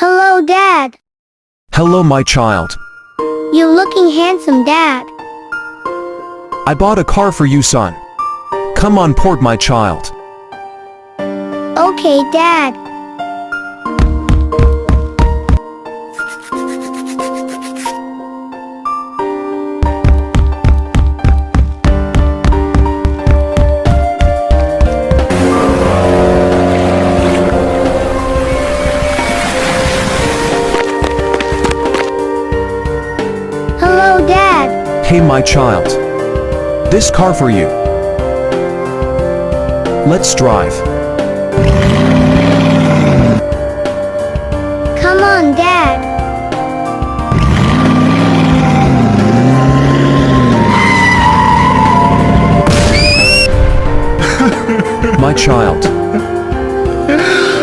Hello, Dad. Hello, my child. You looking handsome, Dad. I bought a car for you, son. Come on board, my child. Okay, Dad. Hello, Dad. Hey, my child. This car for you. Let's drive. Come on, Dad. My child.